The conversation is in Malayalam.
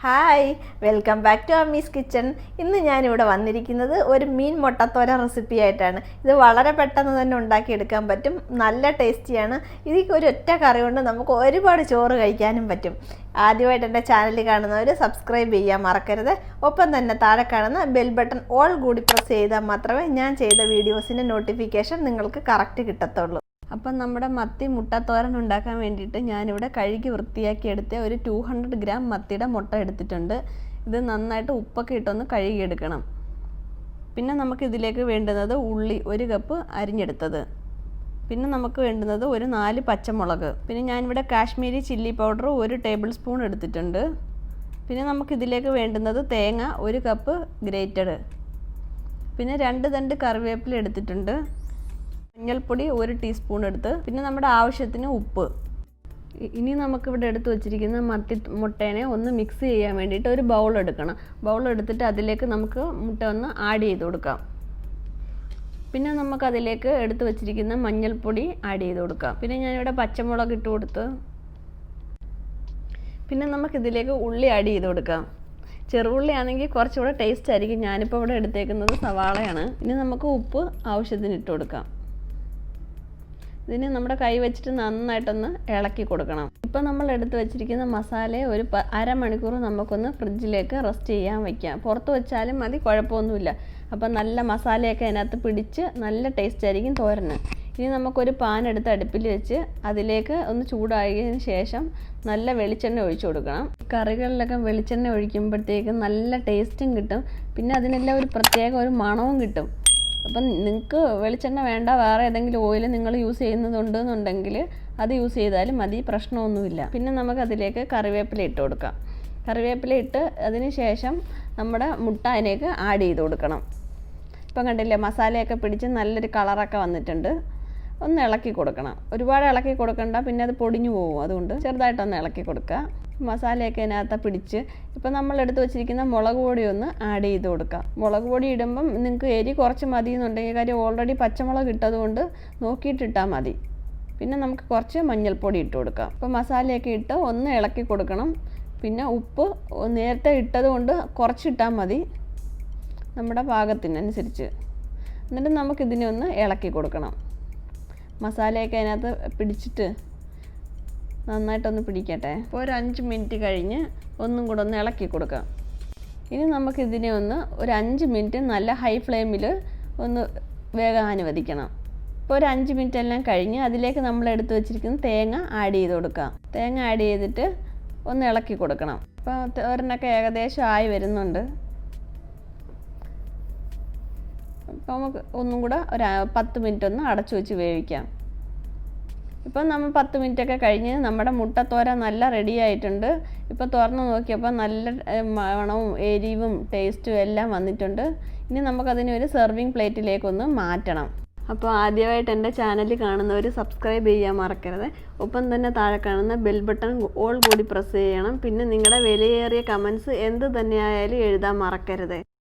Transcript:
Hi welcome back to Ammi's kitchen. ഇന്ന് ഞാനിവിടെ വന്നിരിക്കുന്നത് ഒരു മീൻ മുട്ടത്തോരൻ റെസിപ്പി ആയിട്ടാണ്. ഇത് വളരെ പെട്ടെന്ന് തന്നെ ഉണ്ടാക്കിയെടുക്കാൻ പറ്റും, നല്ല ടേസ്റ്റിയാണ്. ഇതിൽ ഒരു ഒറ്റ കറി കൊണ്ട് നമുക്ക് ഒരുപാട് ചോറ് കഴിക്കാനും പറ്റും. ആദ്യമായിട്ട് എൻ്റെ ചാനൽ കാണുന്നവർ സബ്സ്ക്രൈബ് ചെയ്യാൻ മറക്കരുത്. ഒപ്പം തന്നെ താഴെ കാണുന്ന ബെൽ ബട്ടൺ ഓൾ കൂടി പ്രസ് ചെയ്താൽ മാത്രമേ ഞാൻ ചെയ്ത വീഡിയോസിൻ്റെ നോട്ടിഫിക്കേഷൻ നിങ്ങൾക്ക് കറക്റ്റ് കിട്ടത്തുള്ളൂ. അപ്പം നമ്മുടെ മത്തി മുട്ടത്തോരൻ ഉണ്ടാക്കാൻ വേണ്ടിയിട്ട് ഞാനിവിടെ കഴുകി വൃത്തിയാക്കി എടുത്ത ഒരു 200 ഗ്രാം മത്തിയുടെ മുട്ട എടുത്തിട്ടുണ്ട്. ഇത് നന്നായിട്ട് ഉപ്പൊക്കെ ഇട്ടൊന്ന് കഴുകിയെടുക്കണം. പിന്നെ നമുക്ക് ഇതിലേക്ക് വേണ്ടുന്നത് ഉള്ളി 1 കപ്പ് അരിഞ്ഞെടുത്തത്, പിന്നെ നമുക്ക് വേണ്ടുന്നത് ഒരു 4 പച്ചമുളക്, പിന്നെ ഞാനിവിടെ Kashmiri chilli powder 1 table spoon എടുത്തിട്ടുണ്ട്. പിന്നെ നമുക്കിതിലേക്ക് വേണ്ടുന്നത് തേങ്ങ 1 കപ്പ് ഗ്രേറ്റഡ്, പിന്നെ 2 തണ്ട് കറിവേപ്പില എടുത്തിട്ടുണ്ട്, മഞ്ഞൾപ്പൊടി 1 ടീസ്പൂൺ എടുത്ത്, പിന്നെ നമ്മുടെ ആവശ്യത്തിന് ഉപ്പ്. ഇനി നമുക്കിവിടെ എടുത്ത് വച്ചിരിക്കുന്ന മത്തി മുട്ടേനെ ഒന്ന് മിക്സ് ചെയ്യാൻ വേണ്ടിയിട്ട് ഒരു ബൗൾ എടുക്കണം. ബൗൾ എടുത്തിട്ട് അതിലേക്ക് നമുക്ക് മുട്ട ഒന്ന് ആഡ് ചെയ്ത് കൊടുക്കാം. പിന്നെ നമുക്കതിലേക്ക് എടുത്ത് വച്ചിരിക്കുന്ന മഞ്ഞൾപ്പൊടി ആഡ് ചെയ്ത് കൊടുക്കാം. പിന്നെ ഞാനിവിടെ പച്ചമുളക് ഇട്ട് കൊടുത്ത്, പിന്നെ നമുക്കിതിലേക്ക് ഉള്ളി ആഡ് ചെയ്ത് കൊടുക്കാം. ചെറുള്ളി ആണെങ്കിൽ കുറച്ചുകൂടെ ടേസ്റ്റ് ആയിരിക്കും. ഞാനിപ്പോൾ ഇവിടെ എടുത്തേക്കുന്നത് സവാളയാണ്. ഇനി നമുക്ക് ഉപ്പ് ആവശ്യത്തിന് ഇട്ട് കൊടുക്കാം. ഇതിന് നമ്മുടെ കൈ വെച്ചിട്ട് നന്നായിട്ടൊന്ന് ഇളക്കി കൊടുക്കണം. ഇപ്പം നമ്മൾ എടുത്ത് വെച്ചിരിക്കുന്ന മസാലയെ ഒരു അരമണിക്കൂർ നമുക്കൊന്ന് ഫ്രിഡ്ജിലേക്ക് റെസ്റ്റ് ചെയ്യാൻ വയ്ക്കാം. പുറത്ത് വെച്ചാലും മതി, കുഴപ്പമൊന്നുമില്ല. അപ്പം നല്ല മസാലയൊക്കെ അതിനകത്ത് പിടിച്ച് നല്ല ടേസ്റ്റ് ആയിരിക്കും തോരന്. ഇനി നമുക്കൊരു പാൻ എടുത്ത് അടുപ്പിൽ വെച്ച് അതിലേക്ക് ഒന്ന് ചൂടായതിന് ശേഷം നല്ല വെളിച്ചെണ്ണ ഒഴിച്ചു കൊടുക്കണം. കറികളിലൊക്കെ വെളിച്ചെണ്ണ ഒഴിക്കുമ്പോഴത്തേക്കും നല്ല ടേസ്റ്റും കിട്ടും, പിന്നെ അതിനെല്ലാം ഒരു പ്രത്യേക ഒരു മണവും കിട്ടും. അപ്പം നിങ്ങൾക്ക് വെളിച്ചെണ്ണ വേണ്ട, വേറെ ഏതെങ്കിലും ഓയിൽ നിങ്ങൾ യൂസ് ചെയ്യുന്നതുണ്ടെന്നുണ്ടെങ്കിൽ അത് യൂസ് ചെയ്താലും മതി, പ്രശ്നമൊന്നുമില്ല. പിന്നെ നമുക്കതിലേക്ക് കറിവേപ്പില ഇട്ട് കൊടുക്കാം. കറിവേപ്പില ഇട്ട് അതിന് ശേഷം നമ്മുടെ മുട്ട അതിലേക്ക് ആഡ് ചെയ്ത് കൊടുക്കണം. ഇപ്പം കണ്ടില്ലേ, മസാലയൊക്കെ പിടിച്ച് നല്ലൊരു കളറൊക്കെ വന്നിട്ടുണ്ട്. ഒന്ന് ഇളക്കി കൊടുക്കണം. ഒരുപാട് ഇളക്കി കൊടുക്കണ്ട, പിന്നെ അത് പൊടിഞ്ഞു പോകും. അതുകൊണ്ട് ചെറുതായിട്ടൊന്ന് ഇളക്കി കൊടുക്കുക. മസാലയൊക്കെ അതിനകത്ത് പിടിച്ച് ഇപ്പം നമ്മൾ എടുത്ത് വെച്ചിരിക്കുന്ന മുളക് പൊടി ഒന്ന് ആഡ് ചെയ്ത് കൊടുക്കുക. മുളക് പൊടി ഇടുമ്പം നിങ്ങൾക്ക് എരി കുറച്ച് മതി എന്നുണ്ടെങ്കിൽ, കാര്യം ഓൾറെഡി പച്ചമുളക് ഇട്ടതുകൊണ്ട് നോക്കിയിട്ടിട്ടാൽ മതി. പിന്നെ നമുക്ക് കുറച്ച് മഞ്ഞൾപ്പൊടി ഇട്ട് കൊടുക്കാം. അപ്പോൾ മസാലയൊക്കെ ഇട്ട് ഒന്ന് ഇളക്കി കൊടുക്കണം. പിന്നെ ഉപ്പ് നേരത്തെ ഇട്ടത് കൊണ്ട് കുറച്ചിട്ടാൽ മതി, നമ്മുടെ പാകത്തിനനുസരിച്ച്. എന്നിട്ട് നമുക്കിതിനെ ഒന്ന് ഇളക്കി കൊടുക്കണം. മസാലയൊക്കെ അതിനകത്ത് പിടിച്ചിട്ട് നന്നായിട്ടൊന്ന് പിടിക്കട്ടെ. അപ്പോൾ ഒരു 5 മിനിറ്റ് കഴിഞ്ഞ് ഒന്നും കൂടെ ഒന്ന് ഇളക്കി കൊടുക്കാം. ഇനി നമുക്കിതിനെ ഒന്ന് ഒരു 5 മിനിറ്റ് നല്ല ഹൈ ഫ്ലെയിമിൽ ഒന്ന് വേഗം അനുവദിക്കണം. ഇപ്പോൾ ഒരു 5 മിനിറ്റ് എല്ലാം കഴിഞ്ഞ് അതിലേക്ക് നമ്മൾ എടുത്ത് വെച്ചിരിക്കുന്ന തേങ്ങ ആഡ് ചെയ്ത് കൊടുക്കാം. തേങ്ങ ആഡ് ചെയ്തിട്ട് ഒന്ന് ഇളക്കി കൊടുക്കണം. അപ്പോൾ തോരനൊക്കെ ഏകദേശം ആയി വരുന്നുണ്ട്. അപ്പോൾ നമുക്ക് ഒന്നും കൂടെ ഒരു 10 മിനിറ്റ് ഒന്ന് അടച്ചു വെച്ച് വേവിക്കാം. ഇപ്പം നമ്മൾ 10 മിനിറ്റൊക്കെ കഴിഞ്ഞ് നമ്മുടെ മുട്ടത്തോരൻ നല്ല റെഡി ആയിട്ടുണ്ട്. ഇപ്പോൾ തുറന്ന് നോക്കിയപ്പോൾ നല്ല മണവും എരിവും ടേസ്റ്റും എല്ലാം വന്നിട്ടുണ്ട്. ഇനി നമുക്കതിനെ ഒരു സെർവിങ് പ്ലേറ്റിലേക്കൊന്ന് മാറ്റണം. അപ്പോൾ ആദ്യമായിട്ട് എൻ്റെ ചാനൽ കാണുന്നവർ സബ്സ്ക്രൈബ് ചെയ്യാൻ മറക്കരുത്. ഒപ്പം തന്നെ താഴെ കാണുന്ന ബെൽ ബട്ടൺ ഓൾ കൂടി പ്രസ് ചെയ്യണം. പിന്നെ നിങ്ങളുടെ വിലയേറിയ കമൻസ് എന്ത് തന്നെയായാലും എഴുതാൻ മറക്കരുത്.